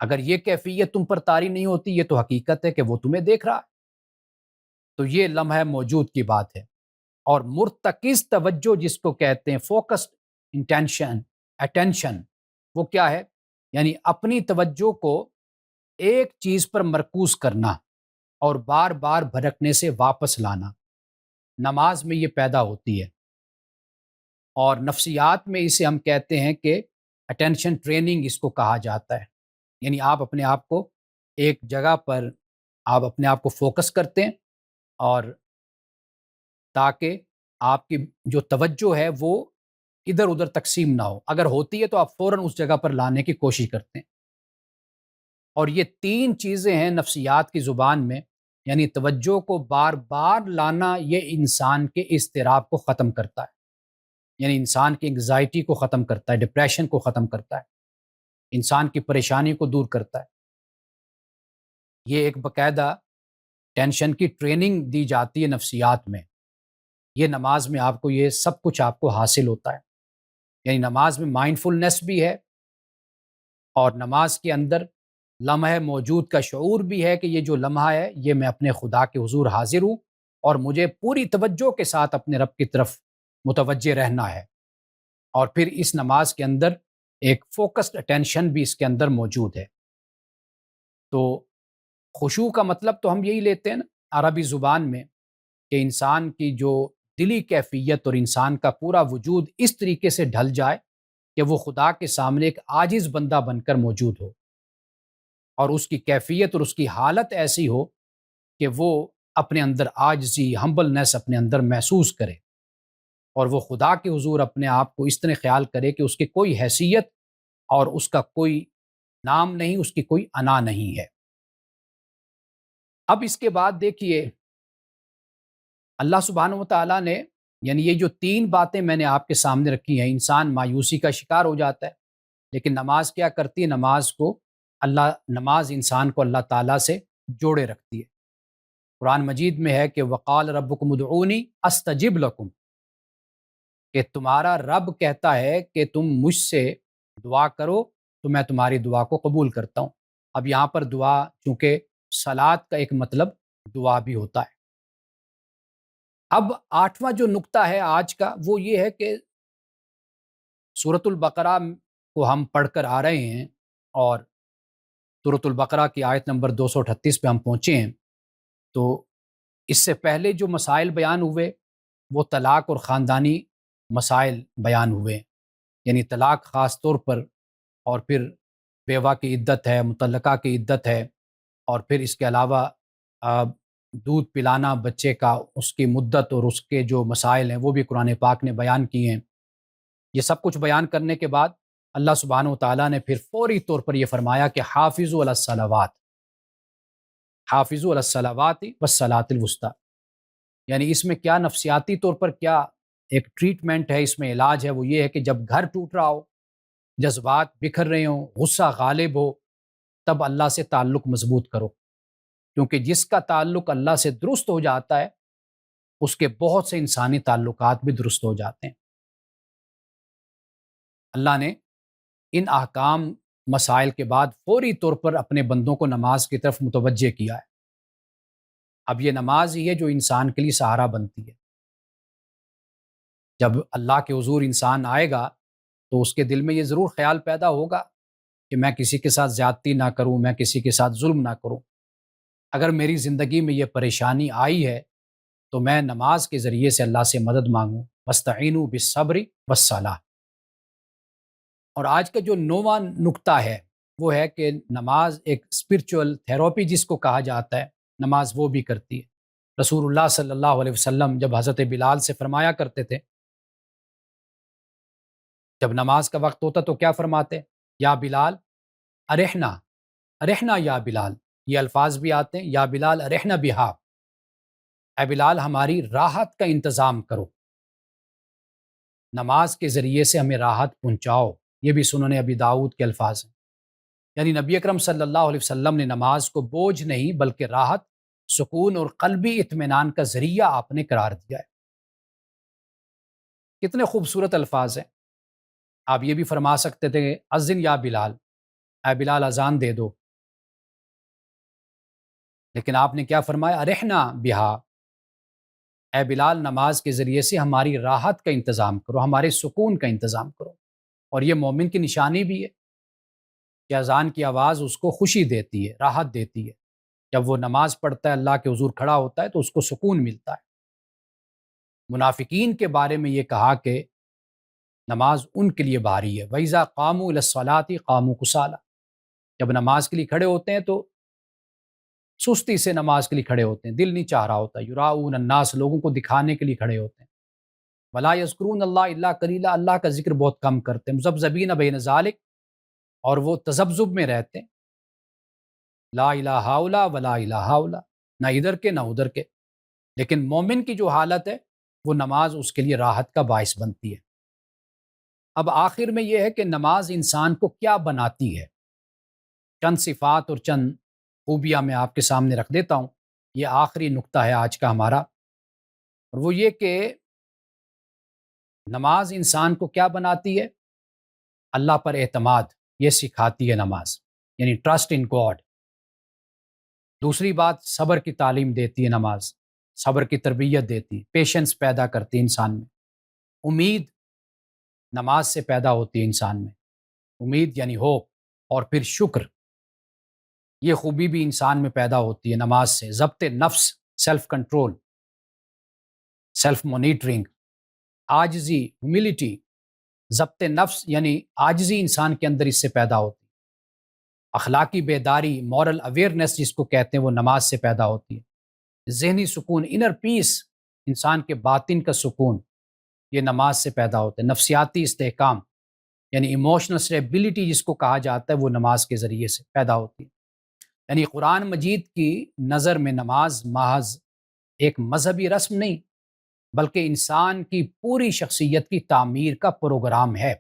اگر یہ کیفیت تم پر طاری نہیں ہوتی، یہ تو حقیقت ہے کہ وہ تمہیں دیکھ رہا ہے۔ تو یہ لمحہ موجود کی بات ہے۔ اور مرتکز توجہ جس کو کہتے ہیں، فوکسڈ انٹینشن، اٹینشن، وہ کیا ہے؟ یعنی اپنی توجہ کو ایک چیز پر مرکوز کرنا اور بار بار بھٹکنے سے واپس لانا، نماز میں یہ پیدا ہوتی ہے۔ اور نفسیات میں اسے ہم کہتے ہیں کہ اٹینشن ٹریننگ اس کو کہا جاتا ہے۔ یعنی آپ اپنے آپ کو ایک جگہ پر آپ اپنے آپ کو فوکس کرتے ہیں، اور تاکہ آپ کی جو توجہ ہے وہ ادھر ادھر تقسیم نہ ہو، اگر ہوتی ہے تو آپ فوراً اس جگہ پر لانے کی کوشش کرتے ہیں۔ اور یہ تین چیزیں ہیں نفسیات کی زبان میں، یعنی توجہ کو بار بار لانا، یہ انسان کے اضطراب کو ختم کرتا ہے، یعنی انسان کی انگزائٹی کو ختم کرتا ہے، ڈپریشن کو ختم کرتا ہے، انسان کی پریشانی کو دور کرتا ہے۔ یہ ایک باقاعدہ ٹینشن کی ٹریننگ دی جاتی ہے نفسیات میں۔ یہ نماز میں آپ کو یہ سب کچھ آپ کو حاصل ہوتا ہے۔ یعنی نماز میں مائنڈفلنس بھی ہے، اور نماز کے اندر لمحہ موجود کا شعور بھی ہے کہ یہ جو لمحہ ہے یہ میں اپنے خدا کے حضور حاضر ہوں، اور مجھے پوری توجہ کے ساتھ اپنے رب کی طرف متوجہ رہنا ہے۔ اور پھر اس نماز کے اندر ایک فوکسڈ اٹینشن بھی اس کے اندر موجود ہے۔ تو خشوع کا مطلب تو ہم یہی لیتے ہیں نا عربی زبان میں، کہ انسان کی جو دلی کیفیت اور انسان کا پورا وجود اس طریقے سے ڈھل جائے کہ وہ خدا کے سامنے ایک عاجز بندہ بن کر موجود ہو، اور اس کی کیفیت اور اس کی حالت ایسی ہو کہ وہ اپنے اندر عاجزی، ہمبلنس اپنے اندر محسوس کرے، اور وہ خدا کے حضور اپنے آپ کو اس طرح خیال کرے کہ اس کی کوئی حیثیت اور اس کا کوئی نام نہیں، اس کی کوئی انا نہیں ہے۔ اب اس کے بعد دیکھیے اللہ سبحانہ و تعالیٰ نے، یعنی یہ جو تین باتیں میں نے آپ کے سامنے رکھی ہیں، انسان مایوسی کا شکار ہو جاتا ہے، لیکن نماز کیا کرتی ہے؟ نماز انسان کو اللہ تعالیٰ سے جوڑے رکھتی ہے۔ قرآن مجید میں ہے کہ وقال ربکم ادعونی استجب لکم، کہ تمہارا رب کہتا ہے کہ تم مجھ سے دعا کرو تو میں تمہاری دعا کو قبول کرتا ہوں۔ اب یہاں پر دعا، چونکہ صلات کا ایک مطلب دعا بھی ہوتا ہے۔ اب آٹھواں جو نقطہ ہے آج کا، وہ یہ ہے کہ سورۃ البقرہ کو ہم پڑھ کر آ رہے ہیں، اور سورۃ البقرہ کی آیت نمبر 238 پہ ہم پہنچے ہیں۔ تو اس سے پہلے جو مسائل بیان ہوئے وہ طلاق اور خاندانی مسائل بیان ہوئے، یعنی طلاق خاص طور پر، اور پھر بیوہ کی عدت ہے، مطلقہ کی عدت ہے، اور پھر اس کے علاوہ دودھ پلانا بچے کا، اس کی مدت اور اس کے جو مسائل ہیں وہ بھی قرآن پاک نے بیان کیے ہیں۔ یہ سب کچھ بیان کرنے کے بعد اللہ سبحانہ و تعالیٰ نے پھر فوری طور پر یہ فرمایا کہ حافظوا علی الصلوات، حافظوا علی الصلوات والصلاۃ الوسطیٰ، یعنی اس میں کیا نفسیاتی طور پر کیا ایک ٹریٹمنٹ ہے، اس میں علاج ہے، وہ یہ ہے کہ جب گھر ٹوٹ رہا ہو، جذبات بکھر رہے ہوں، غصہ غالب ہو، تب اللہ سے تعلق مضبوط کرو، کیونکہ جس کا تعلق اللہ سے درست ہو جاتا ہے اس کے بہت سے انسانی تعلقات بھی درست ہو جاتے ہیں۔ اللہ نے ان احکام مسائل کے بعد فوری طور پر اپنے بندوں کو نماز کی طرف متوجہ کیا ہے۔ اب یہ نماز ہی ہے جو انسان کے لیے سہارا بنتی ہے۔ جب اللہ کے حضور انسان آئے گا تو اس کے دل میں یہ ضرور خیال پیدا ہوگا کہ میں کسی کے ساتھ زیادتی نہ کروں، میں کسی کے ساتھ ظلم نہ کروں۔ اگر میری زندگی میں یہ پریشانی آئی ہے تو میں نماز کے ذریعے سے اللہ سے مدد مانگوں، وَاسْتَعِینُوا بِالصَّبْرِ وَالصَّلَاةِ۔ اور آج کا جو 9واں نقطہ ہے وہ ہے کہ نماز ایک اسپرچول تھراپی جس کو کہا جاتا ہے، نماز وہ بھی کرتی ہے۔ رسول اللہ صلی اللہ علیہ وسلم جب حضرت بلال سے فرمایا کرتے تھے، جب نماز کا وقت ہوتا تو کیا فرماتے؟ یا بلال ارحنا، ارحنا یا بلال، یہ الفاظ بھی آتے ہیں، یا بلال ارحنا بہا، اے بلال ہماری راحت کا انتظام کرو، نماز کے ذریعے سے ہمیں راحت پہنچاؤ۔ یہ بھی سنن ابی داؤد کے الفاظ ہیں۔ یعنی نبی اکرم صلی اللہ علیہ وسلم نے نماز کو بوجھ نہیں بلکہ راحت، سکون اور قلبی اطمینان کا ذریعہ آپ نے قرار دیا ہے۔ کتنے خوبصورت الفاظ ہیں۔ آپ یہ بھی فرما سکتے تھے اذن یا بلال، اے بلال اذان دے دو، لیکن آپ نے کیا فرمایا؟ ارحنا بہا، اے بلال نماز کے ذریعے سے ہماری راحت کا انتظام کرو، ہمارے سکون کا انتظام کرو۔ اور یہ مومن کی نشانی بھی ہے کہ اذان کی آواز اس کو خوشی دیتی ہے، راحت دیتی ہے۔ جب وہ نماز پڑھتا ہے، اللہ کے حضور کھڑا ہوتا ہے تو اس کو سکون ملتا ہے۔ منافقین کے بارے میں یہ کہا کہ نماز ان کے لیے بھاری ہے۔ وَإِذَا قَامُوا إِلَى الصَّلَاةِ قَامُوا كُسَالَىٰ، جب نماز کے لیے کھڑے ہوتے ہیں تو سستی سے نماز کے لیے کھڑے ہوتے ہیں، دل نہیں چاہ رہا ہوتا۔ یراؤون الناس، لوگوں کو دکھانے کے لیے کھڑے ہوتے ہیں۔ وَلَا يَذْكُرُونَ اللَّهَ إِلَّا قَلِيلًا، اللہ کا ذکر بہت کم کرتے ہیں۔ مذبذبین بین ذالک، اور وہ تذبذب میں رہتے ہیں، لا الہ ہؤلاء ولا الہ ہؤلاء، نہ ادھر کے نہ ادھر کے۔ لیکن مومن کی جو حالت ہے وہ نماز اس کے لیے راحت کا باعث بنتی ہے۔ اب آخر میں یہ ہے کہ نماز انسان کو کیا بناتی ہے۔ چند صفات اور چند خوبیاں میں آپ کے سامنے رکھ دیتا ہوں۔ یہ آخری نقطہ ہے آج کا ہمارا، اور وہ یہ کہ نماز انسان کو کیا بناتی ہے؟ اللہ پر اعتماد یہ سکھاتی ہے نماز، یعنی ٹرسٹ ان گاڈ۔ دوسری بات، صبر کی تعلیم دیتی ہے نماز، صبر کی تربیت دیتی ہے، پیشنس پیدا کرتی ہے انسان میں۔ امید نماز سے پیدا ہوتی ہے انسان میں، امید یعنی ہوپ۔ اور پھر شکر، یہ خوبی بھی انسان میں پیدا ہوتی ہے نماز سے۔ ضبط نفس، سیلف کنٹرول، سیلف مانیٹرنگ، عاجزی، ہیوملٹی۔ ضبط نفس یعنی عاجزی انسان کے اندر اس سے پیدا ہوتی ہے۔ اخلاقی بیداری، مورل اویئرنیس جس کو کہتے ہیں، وہ نماز سے پیدا ہوتی ہے۔ ذہنی سکون، انر پیس، انسان کے باطن کا سکون، یہ نماز سے پیدا ہوتا ہے۔ نفسیاتی استحکام یعنی ایموشنل اسٹیبلٹی جس کو کہا جاتا ہے، وہ نماز کے ذریعے سے پیدا ہوتی ہے۔ یعنی قرآن مجید کی نظر میں نماز محض ایک مذہبی رسم نہیں بلکہ انسان کی پوری شخصیت کی تعمیر کا پروگرام ہے۔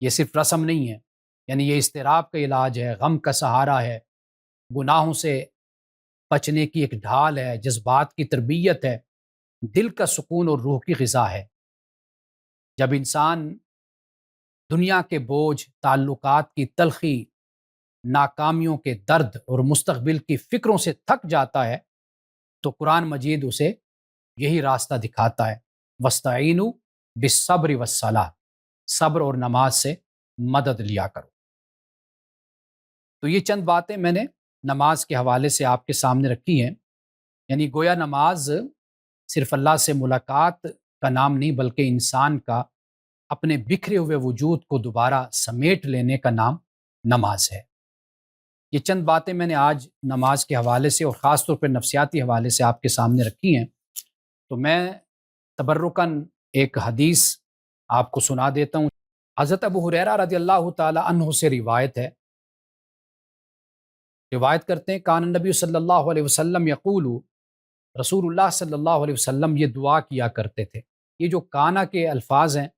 یہ صرف رسم نہیں ہے، یعنی یہ اضطراب کا علاج ہے، غم کا سہارا ہے، گناہوں سے بچنے کی ایک ڈھال ہے، جذبات کی تربیت ہے، دل کا سکون اور روح کی غذا ہے۔ جب انسان دنیا کے بوجھ، تعلقات کی تلخی، ناکامیوں کے درد اور مستقبل کی فکروں سے تھک جاتا ہے تو قرآن مجید اسے یہی راستہ دکھاتا ہے، وَاسْتَعِینُوا بِالصَّبْرِ وَالصَّلَاةِ، صبر اور نماز سے مدد لیا کرو۔ تو یہ چند باتیں میں نے نماز کے حوالے سے آپ کے سامنے رکھی ہیں۔ یعنی گویا نماز صرف اللہ سے ملاقات کا نام نہیں بلکہ انسان کا اپنے بکھرے ہوئے وجود کو دوبارہ سمیٹ لینے کا نام نماز ہے۔ یہ چند باتیں میں نے آج نماز کے حوالے سے اور خاص طور پر نفسیاتی حوالے سے آپ کے سامنے رکھی ہیں۔ تو میں تبرکاً ایک حدیث آپ کو سنا دیتا ہوں۔ حضرت ابو ہریرہ رضی اللہ تعالی عنہ سے روایت ہے، روایت کرتے ہیں کان النبی صلی اللہ علیہ وسلم یقول، رسول اللہ صلی اللہ علیہ وسلم یہ دعا کیا کرتے تھے۔ یہ جو کانا کے الفاظ ہیں،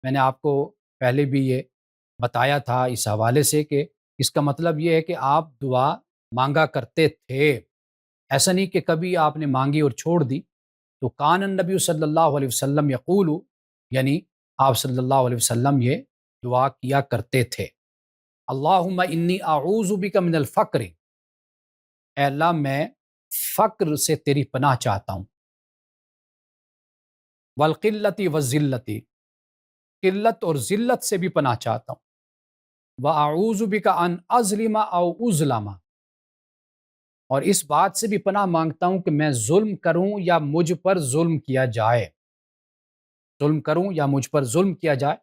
میں نے آپ کو پہلے بھی یہ بتایا تھا اس حوالے سے کہ اس کا مطلب یہ ہے کہ آپ دعا مانگا کرتے تھے، ایسا نہیں کہ کبھی آپ نے مانگی اور چھوڑ دی۔ تو کان النبی صلی اللہ علیہ وسلم یقول، یعنی آپ صلی اللہ علیہ وسلم یہ دعا کیا کرتے تھے، اللہم انی اعوذ بک من الفقر، اے اللہ میں فقر سے تیری پناہ چاہتا ہوں، والقلت والذلت، قلت اور ذلت سے بھی پناہ چاہتا ہوں، واعوذ بک ان اظلم او اظلم، اور اس بات سے بھی پناہ مانگتا ہوں کہ میں ظلم کروں یا مجھ پر ظلم کیا جائے، ظلم کروں یا مجھ پر ظلم کیا جائے،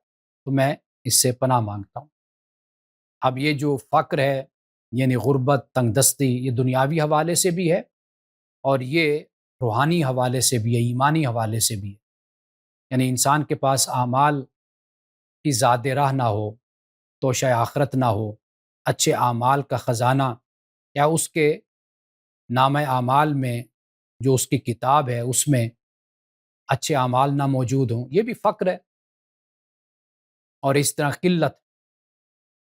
تو میں اس سے پناہ مانگتا ہوں۔ اب یہ جو فقر ہے یعنی غربت، تنگ دستی، یہ دنیاوی حوالے سے بھی ہے اور یہ روحانی حوالے سے بھی ہے، ایمانی حوالے سے بھی ہے۔ یعنی انسان کے پاس اعمال کی زاد راہ نہ ہو، توشہ آخرت نہ ہو، اچھے اعمال کا خزانہ یا اس کے نام اعمال میں جو اس کی کتاب ہے اس میں اچھے اعمال نہ موجود ہوں، یہ بھی فقر ہے۔ اور اس طرح قلت،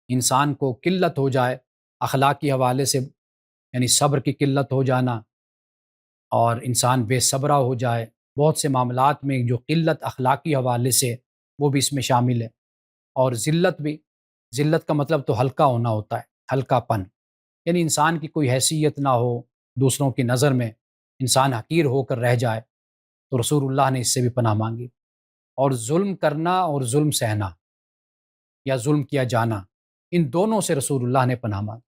انسان کو قلت ہو جائے اخلاق کے حوالے سے، یعنی صبر کی قلت ہو جانا اور انسان بے صبرہ ہو جائے، بہت سے معاملات میں جو قلت اخلاقی حوالے سے وہ بھی اس میں شامل ہے۔ اور ذلت بھی، ذلت کا مطلب تو ہلکا ہونا ہوتا ہے، ہلکا پن، یعنی انسان کی کوئی حیثیت نہ ہو، دوسروں کی نظر میں انسان حقیر ہو کر رہ جائے، تو رسول اللہ نے اس سے بھی پناہ مانگی۔ اور ظلم کرنا اور ظلم سہنا یا ظلم کیا جانا، ان دونوں سے رسول اللہ نے پناہ مانگی۔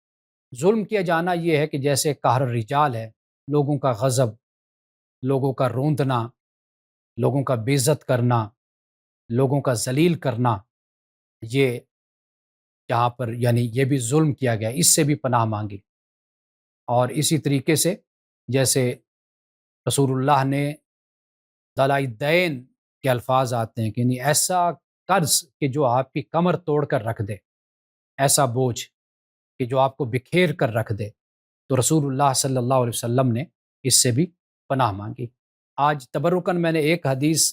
ظلم کیا جانا یہ ہے کہ جیسے قہر الرجال ہے، لوگوں کا غضب، لوگوں کا روندنا، لوگوں کا بے عزت کرنا، لوگوں کا ذلیل کرنا، یہ یہاں پر یعنی یہ بھی ظلم کیا گیا، اس سے بھی پناہ مانگی۔ اور اسی طریقے سے جیسے رسول اللہ نے دلائی دین کے الفاظ آتے ہیں کہ یعنی ایسا قرض کہ جو آپ کی کمر توڑ کر رکھ دے، ایسا بوجھ کہ جو آپ کو بکھیر کر رکھ دے، تو رسول اللہ صلی اللہ علیہ وسلم نے اس سے بھی پناہ مانگی۔ آج تبرکاً میں نے ایک حدیث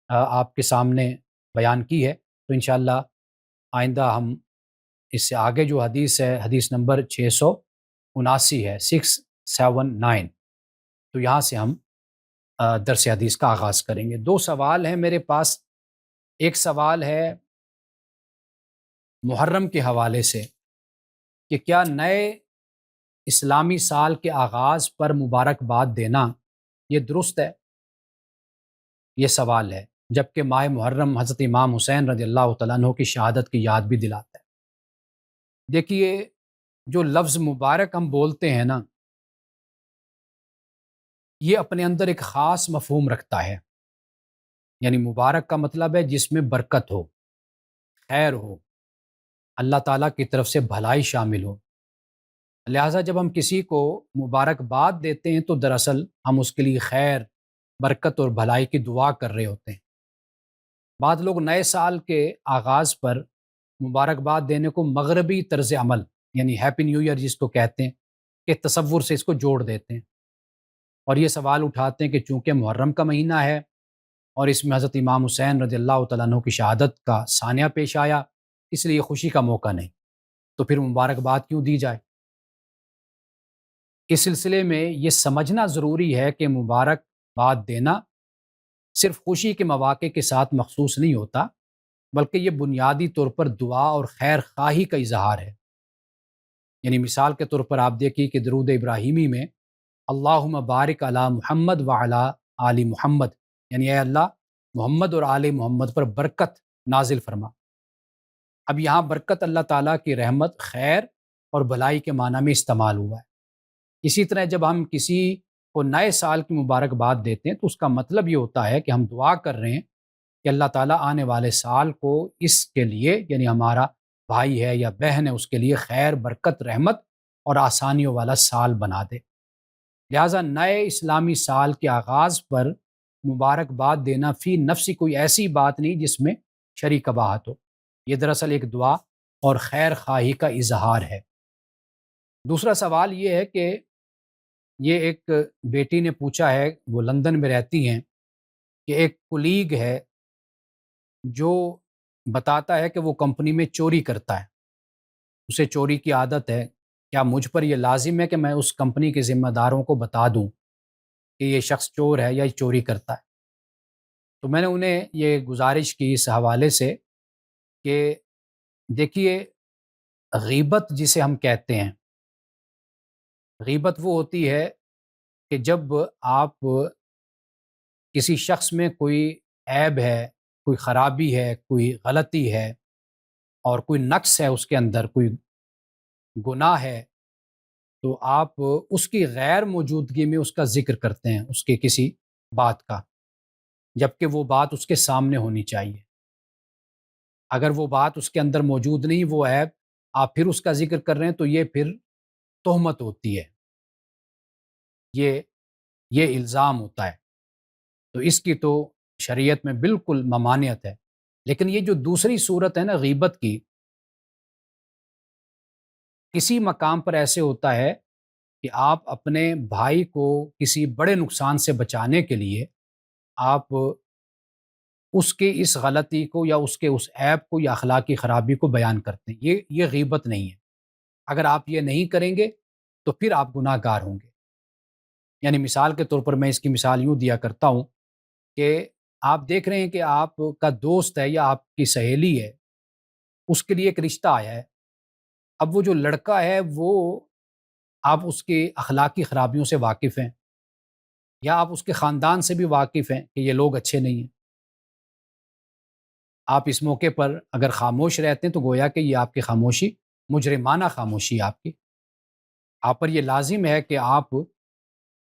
آپ کے سامنے بیان کی ہے، تو انشاءاللہ آئندہ ہم اس سے آگے جو حدیث ہے، حدیث نمبر 679 ہے، 679، تو یہاں سے ہم درس حدیث کا آغاز کریں گے۔ دو سوال ہیں میرے پاس، ایک سوال ہے محرم کے حوالے سے کہ کیا نئے اسلامی سال کے آغاز پر مبارکباد دینا یہ درست ہے؟ یہ سوال ہے، جبکہ ماہ محرم حضرت امام حسین رضی اللہ تعالیٰ عنہ کی شہادت کی یاد بھی دلاتا ہے۔ دیکھیے، جو لفظ مبارک ہم بولتے ہیں نا، یہ اپنے اندر ایک خاص مفہوم رکھتا ہے۔ یعنی مبارک کا مطلب ہے جس میں برکت ہو، خیر ہو، اللہ تعالیٰ کی طرف سے بھلائی شامل ہو۔ لہٰذا جب ہم کسی کو مبارکباد دیتے ہیں تو دراصل ہم اس کے لیے خیر، برکت اور بھلائی کی دعا کر رہے ہوتے ہیں۔ بعض لوگ نئے سال کے آغاز پر مبارکباد دینے کو مغربی طرز عمل، یعنی ہیپی نیو ایئر جس کو کہتے ہیں، کے تصور سے اس کو جوڑ دیتے ہیں اور یہ سوال اٹھاتے ہیں کہ چونکہ محرم کا مہینہ ہے اور اس میں حضرت امام حسین رضی اللہ تعالیٰ عنہ کی شہادت کا ثانیہ پیش آیا، اس لیے خوشی کا موقع نہیں، تو پھر مبارکباد کیوں دی جائے؟ اس سلسلے میں یہ سمجھنا ضروری ہے کہ مبارکباد دینا صرف خوشی کے مواقع کے ساتھ مخصوص نہیں ہوتا، بلکہ یہ بنیادی طور پر دعا اور خیر خواہی کا اظہار ہے۔ یعنی مثال کے طور پر آپ دیکھیے کہ درود ابراہیمی میں اللہم بارک علی محمد وعلی آل محمد، یعنی اے اللہ محمد اور آل محمد پر برکت نازل فرما۔ اب یہاں برکت اللہ تعالیٰ کی رحمت، خیر اور بھلائی کے معنی میں استعمال ہوا ہے۔ اسی طرح جب ہم کسی کو نئے سال کی مبارکباد دیتے ہیں تو اس کا مطلب یہ ہوتا ہے کہ ہم دعا کر رہے ہیں کہ اللہ تعالیٰ آنے والے سال کو اس کے لیے، یعنی ہمارا بھائی ہے یا بہن ہے، اس کے لیے خیر، برکت، رحمت اور آسانیوں والا سال بنا دے۔ لہٰذا نئے اسلامی سال کے آغاز پر مبارکباد دینا فی نفسی کوئی ایسی بات نہیں جس میں شرعی قباحت ہو، یہ دراصل ایک دعا اور خیر خواہی کا اظہار ہے۔ دوسرا سوال یہ ہے کہ یہ ایک بیٹی نے پوچھا ہے، وہ لندن میں رہتی ہیں، کہ ایک کولیگ ہے جو بتاتا ہے کہ وہ کمپنی میں چوری کرتا ہے، اسے چوری کی عادت ہے، کیا مجھ پر یہ لازم ہے کہ میں اس کمپنی کے ذمہ داروں کو بتا دوں کہ یہ شخص چور ہے یا یہ چوری کرتا ہے؟ تو میں نے انہیں یہ گزارش کی اس حوالے سے کہ دیکھیے، غیبت جسے ہم کہتے ہیں، غیبت وہ ہوتی ہے کہ جب آپ کسی شخص میں کوئی عیب ہے، کوئی خرابی ہے، کوئی غلطی ہے اور کوئی نقص ہے، اس کے اندر کوئی گناہ ہے، تو آپ اس کی غیر موجودگی میں اس کا ذکر کرتے ہیں، اس کے کسی بات کا، جبکہ وہ بات اس کے سامنے ہونی چاہیے۔ اگر وہ بات اس کے اندر موجود نہیں، وہ عیب، آپ پھر اس کا ذکر کر رہے ہیں تو یہ پھر تہمت ہوتی ہے، یہ یہ الزام ہوتا ہے، تو اس کی تو شریعت میں بالکل ممانعت ہے۔ لیکن یہ جو دوسری صورت ہے نا غیبت کی، کسی مقام پر ایسے ہوتا ہے کہ آپ اپنے بھائی کو کسی بڑے نقصان سے بچانے کے لیے آپ اس کے اس غلطی کو یا اس کے اس عیب کو یا اخلاقی خرابی کو بیان کرتے ہیں، یہ غیبت نہیں ہے۔ اگر آپ یہ نہیں کریں گے تو پھر آپ گناہ گار ہوں گے۔ یعنی مثال کے طور پر میں اس کی مثال یوں دیا کرتا ہوں کہ آپ دیکھ رہے ہیں کہ آپ کا دوست ہے یا آپ کی سہیلی ہے، اس کے لیے ایک رشتہ آیا ہے۔ اب وہ جو لڑکا ہے وہ آپ اس کے اخلاقی خرابیوں سے واقف ہیں یا آپ اس کے خاندان سے بھی واقف ہیں کہ یہ لوگ اچھے نہیں ہیں۔ آپ اس موقع پر اگر خاموش رہتے ہیں تو گویا کہ یہ آپ کی خاموشی مجرمانہ خاموشی ہے آپ کی۔ آپ پر یہ لازم ہے کہ آپ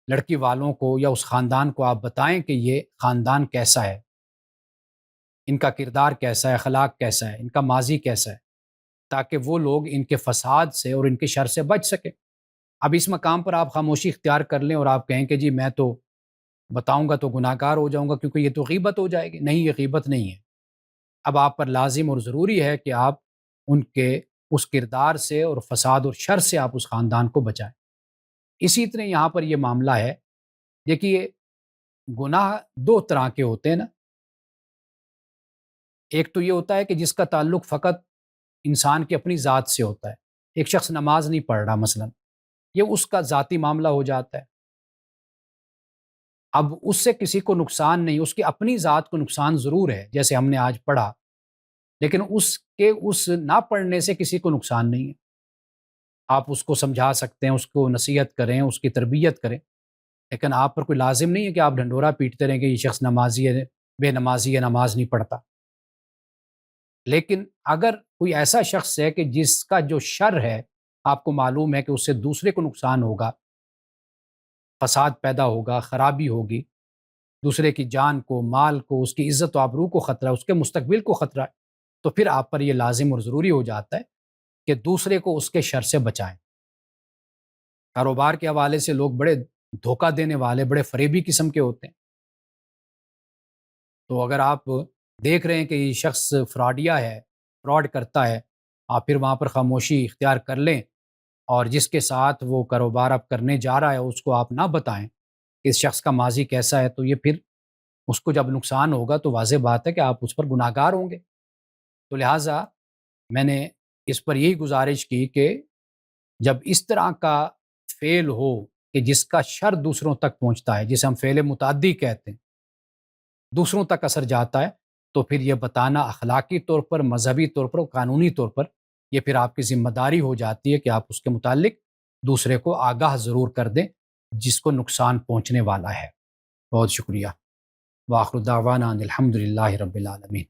لڑکی والوں کو یا اس خاندان کو آپ بتائیں کہ یہ خاندان کیسا ہے، ان کا کردار کیسا ہے، اخلاق کیسا ہے، ان کا ماضی کیسا ہے، تاکہ وہ لوگ ان کے فساد سے اور ان کے شر سے بچ سکیں۔ اب اس مقام پر آپ خاموشی اختیار کر لیں اور آپ کہیں کہ جی میں تو بتاؤں گا تو گناہ گار ہو جاؤں گا کیونکہ یہ تو غیبت ہو جائے گی۔ نہیں، یہ غیبت نہیں ہے۔ اب آپ پر لازم اور ضروری ہے کہ آپ ان کے اس کردار سے اور فساد اور شر سے آپ اس خاندان کو بچائیں۔ اسی طرح یہاں پر یہ معاملہ ہے، دیکھیے گناہ دو طرح کے ہوتے ہیں نا۔ ایک تو یہ ہوتا ہے کہ جس کا تعلق فقط انسان کی اپنی ذات سے ہوتا ہے۔ ایک شخص نماز نہیں پڑھ رہا مثلا، یہ اس کا ذاتی معاملہ ہو جاتا ہے۔ اب اس سے کسی کو نقصان نہیں، اس کی اپنی ذات کو نقصان ضرور ہے جیسے ہم نے آج پڑھا، لیکن اس کے اس نہ پڑھنے سے کسی کو نقصان نہیں ہے۔ آپ اس کو سمجھا سکتے ہیں، اس کو نصیحت کریں، اس کی تربیت کریں، لیکن آپ پر کوئی لازم نہیں ہے کہ آپ ڈھنڈورا پیٹتے رہیں کہ یہ شخص نمازی ہے، بے نمازی ہے، نماز نہیں پڑھتا۔ لیکن اگر کوئی ایسا شخص ہے کہ جس کا جو شر ہے آپ کو معلوم ہے کہ اس سے دوسرے کو نقصان ہوگا، فساد پیدا ہوگا، خرابی ہوگی، دوسرے کی جان کو، مال کو، اس کی عزت و آبرو کو خطرہ ہے، اس کے مستقبل کو خطرہ ہے، تو پھر آپ پر یہ لازم اور ضروری ہو جاتا ہے کہ دوسرے کو اس کے شر سے بچائیں۔ کاروبار کے حوالے سے لوگ بڑے دھوکہ دینے والے، بڑے فریبی قسم کے ہوتے ہیں، تو اگر آپ دیکھ رہے ہیں کہ یہ شخص فراڈیا ہے، فراڈ کرتا ہے، آپ پھر وہاں پر خاموشی اختیار کر لیں، اور جس کے ساتھ وہ کاروبار آپ کرنے جا رہا ہے اس کو آپ نہ بتائیں کہ اس شخص کا ماضی کیسا ہے، تو یہ پھر اس کو جب نقصان ہوگا تو واضح بات ہے کہ آپ اس پر گناہ گار ہوں گے۔ تو لہٰذا میں نے اس پر یہی گزارش کی کہ جب اس طرح کا فعل ہو کہ جس کا شر دوسروں تک پہنچتا ہے، جسے ہم فعل متعدی کہتے ہیں، دوسروں تک اثر جاتا ہے، تو پھر یہ بتانا اخلاقی طور پر، مذہبی طور پر اور قانونی طور پر یہ پھر آپ کی ذمہ داری ہو جاتی ہے کہ آپ اس کے متعلق دوسرے کو آگاہ ضرور کر دیں جس کو نقصان پہنچنے والا ہے۔ بہت شکریہ۔ وآخر دعوانا ان الحمد للہ رب العالمین۔